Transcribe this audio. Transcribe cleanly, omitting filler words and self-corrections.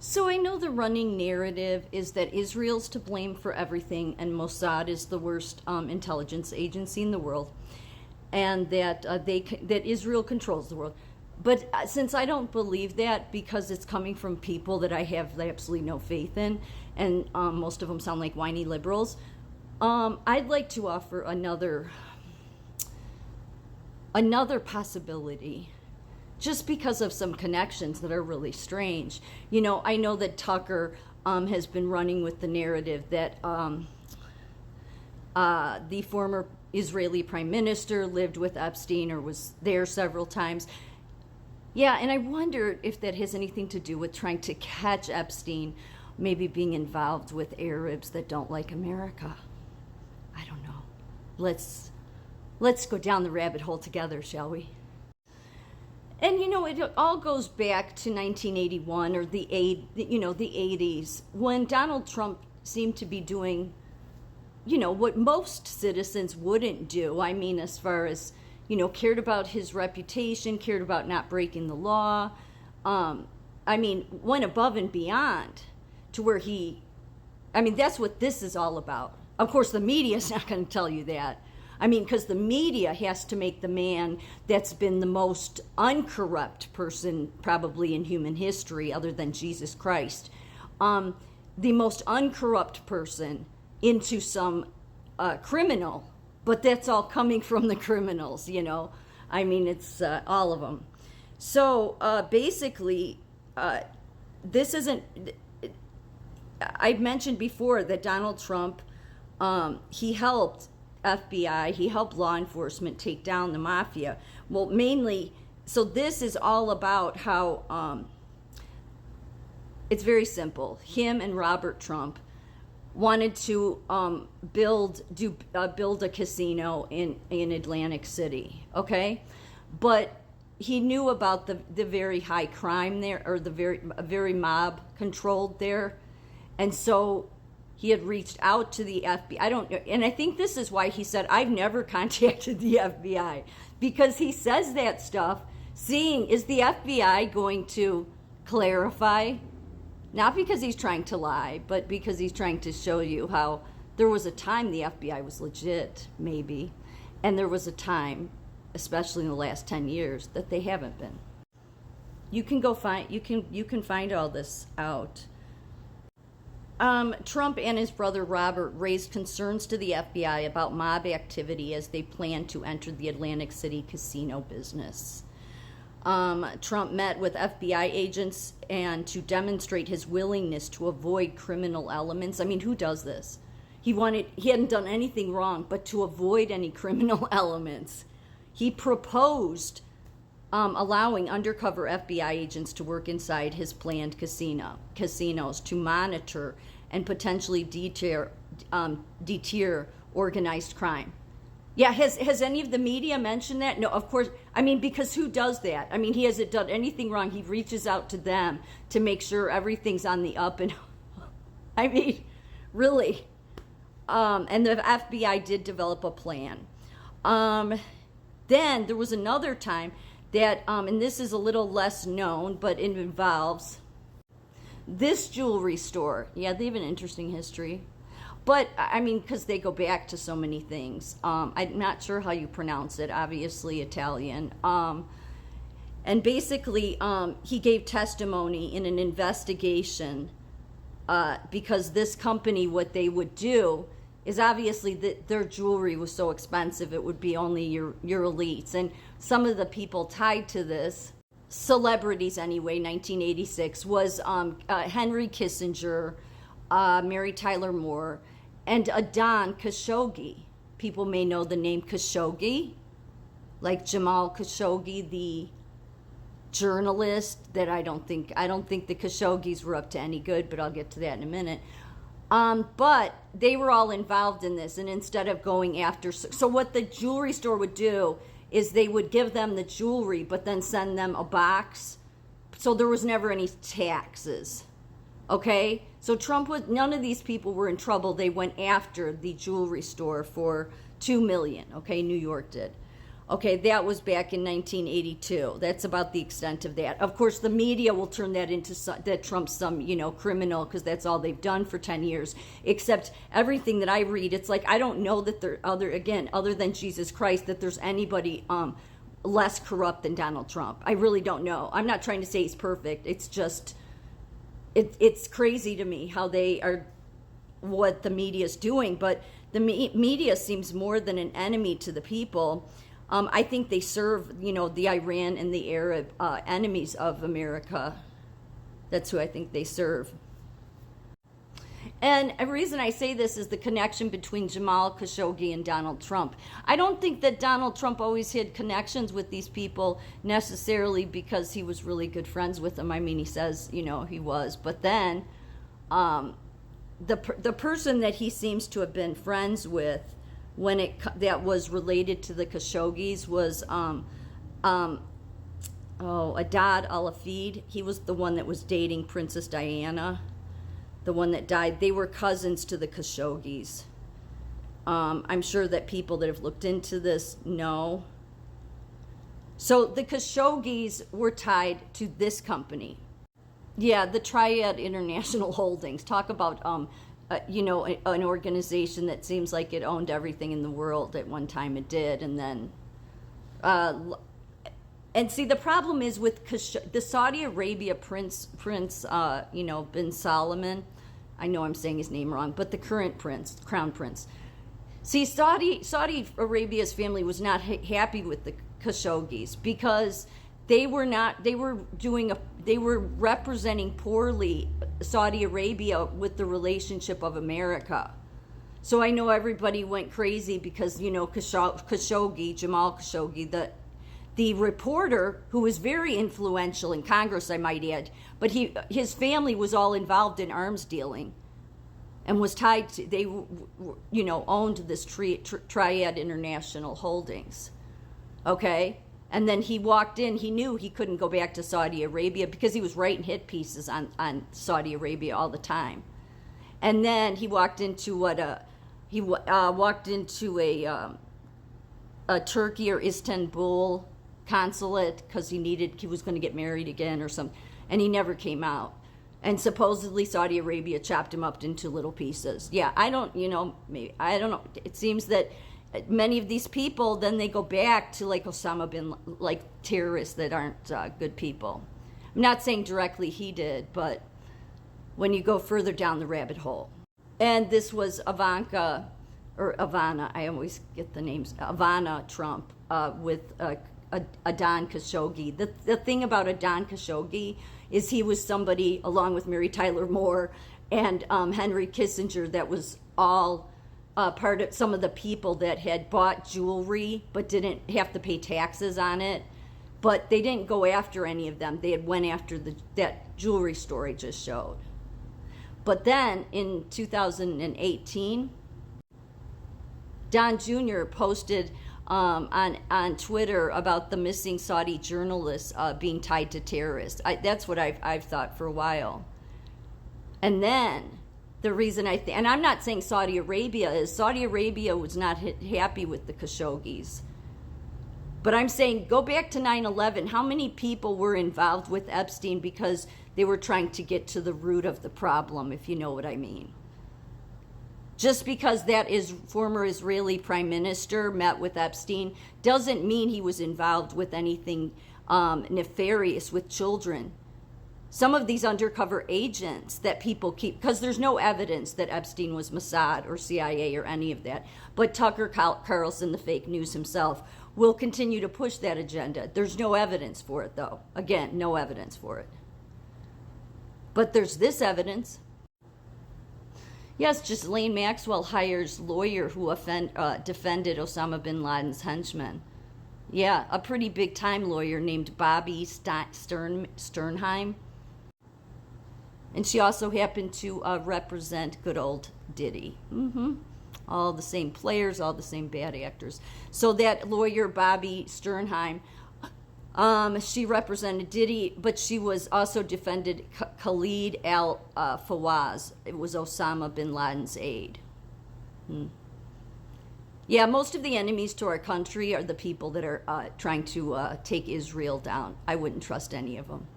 So I know the running narrative is that Israel's to blame for everything, and Mossad is the worst intelligence agency in the world, and that that Israel controls the world. But since I don't believe that, because it's coming from people that I have absolutely no faith in, and most of them sound like whiny liberals, I'd like to offer another possibility, just because of some connections that are really strange. You know, I know that Tucker has been running with the narrative that the former Israeli prime minister lived with Epstein or was there several times. Yeah, and I wonder if that has anything to do with trying to catch Epstein, maybe being involved with Arabs that don't like America. I don't know. Let's go down the rabbit hole together, shall we? And you know, it all goes back to 1981 or the 80s, when Donald Trump seemed to be doing, what most citizens wouldn't do. I mean, as far as, cared about his reputation, cared about not breaking the law. Went above and beyond to where that's what this is all about. Of course, the media's not going to tell you that. Because the media has to make the man that's been the most uncorrupt person probably in human history, other than Jesus Christ, the most uncorrupt person into some criminal. But that's all coming from the criminals, it's all of them. So basically, this isn't... I've mentioned before that Donald Trump, he helped FBI, he helped law enforcement take down the mafia. Well, mainly, so this is all about how it's very simple. Him and Robert Trump wanted to build a casino in Atlantic City, okay? But he knew about the very high crime there, or the very mob controlled there, and so he had reached out to the FBI. And I think this is why he said, I've never contacted the FBI, because he says that stuff, is the FBI going to clarify? Not because he's trying to lie, but because he's trying to show you how there was a time the FBI was legit, maybe, and there was a time, especially in the last 10 years, that they haven't been. You can find all this out. Trump and his brother Robert raised concerns to the FBI about mob activity as they planned to enter the Atlantic City casino business. Trump met with FBI agents and to demonstrate his willingness to avoid criminal elements. Who does this? He hadn't done anything wrong, but to avoid any criminal elements. He proposed allowing undercover FBI agents to work inside his planned casinos to monitor and potentially deter organized crime. Yeah, has any of the media mentioned that? No, of course. Because who does that? He hasn't done anything wrong. He reaches out to them to make sure everything's on the up and really. And the FBI did develop a plan. Then there was another time that, and this is a little less known, but it involves this jewelry store. Yeah, they have an interesting history. But, because they go back to so many things. I'm not sure how you pronounce it, obviously Italian. And basically, he gave testimony in an investigation because this company, what they would do is obviously that their jewelry was so expensive, it would be only your elites. And some of the people tied to this, celebrities anyway, 1986, was Henry Kissinger, Mary Tyler Moore, and Adnan Khashoggi. People may know the name Khashoggi, like Jamal Khashoggi, the journalist that I don't think the Khashoggis were up to any good, but I'll get to that in a minute. But they were all involved in this, and instead of going after... So what the jewelry store would do is they would give them the jewelry, but then send them a box. So there was never any taxes. Okay? So none of these people were in trouble. They went after the jewelry store for $2 million. Okay? New York did. Okay, that was back in 1982. That's about the extent of that. Of course, the media will turn that into that Trump's some, criminal, because that's all they've done for 10 years. Except everything that I read, it's like I don't know that there other than Jesus Christ, that there's anybody less corrupt than Donald Trump. I really don't know. I'm not trying to say he's perfect. It's just it's crazy to me how they are, what the media is doing. But the media seems more than an enemy to the people. I think they serve, the Iran and the Arab enemies of America. That's who I think they serve. And a reason I say this is the connection between Jamal Khashoggi and Donald Trump. I don't think that Donald Trump always had connections with these people necessarily because he was really good friends with them. I mean, he says, he was. But then the person that he seems to have been friends with that was related to the Khashoggis was Adad Al-Afid. He was the one that was dating Princess Diana, the one that died. They were cousins to the Khashoggis. I'm sure that people that have looked into this know. So the Khashoggis were tied to this company. Yeah, the Triad International Holdings. Talk about an organization that seems like it owned everything in the world. At one time it did, and then and see, the problem is with the Saudi Arabia prince bin Salman. I know I'm saying his name wrong, but the current crown prince. See, Saudi Arabia's family was not happy with the Khashoggis because they were representing poorly Saudi Arabia with the relationship of America. So I know everybody went crazy because, Khashoggi, Jamal Khashoggi, the reporter, who was very influential in Congress, I might add, but his family was all involved in arms dealing and was tied to, they, owned this Triad International Holdings. Okay? And then he walked in, he knew he couldn't go back to Saudi Arabia because he was writing hit pieces on Saudi Arabia all the time. And then he walked into a Turkey or Istanbul consulate because he was going to get married again or something, and he never came out. And supposedly Saudi Arabia chopped him up into little pieces. Yeah, I don't know. It seems that many of these people, then they go back to like Osama bin, like terrorists that aren't good people. I'm not saying directly he did, but when you go further down the rabbit hole. And this was Ivana, I always get the names, Ivana Trump with Adnan Khashoggi. The thing about Adnan Khashoggi is he was somebody, along with Mary Tyler Moore and Henry Kissinger, that was all part of some of the people that had bought jewelry but didn't have to pay taxes on it. But they didn't go after any of them. They had went after that jewelry store I just showed. But then in 2018, Don Jr. posted on Twitter about the missing Saudi journalists being tied to terrorists. That's what I've thought for a while. And then the reason and I'm not saying Saudi Arabia was not happy with the Khashoggis. But I'm saying go back to 9/11. How many people were involved with Epstein because they were trying to get to the root of the problem, if you know what I mean? Just because that is former Israeli prime minister met with Epstein doesn't mean he was involved with anything nefarious with children. Some of these undercover agents that people keep, because there's no evidence that Epstein was Mossad or CIA or any of that, but Tucker Carlson, the fake news himself, will continue to push that agenda. There's no evidence for it, though. Again, no evidence for it. But there's this evidence. Yes, Ghislaine Maxwell hires lawyer who defended Osama bin Laden's henchmen. Yeah, a pretty big-time lawyer named Bobby Sternheim. And she also happened to represent good old Diddy. All the same players, all the same bad actors. So that lawyer, Bobby Sternheim, she represented Diddy, but she was also defended Khalid al-Fawaz. It was Osama bin Laden's aide. Yeah, most of the enemies to our country are the people that are trying to take Israel down. I wouldn't trust any of them.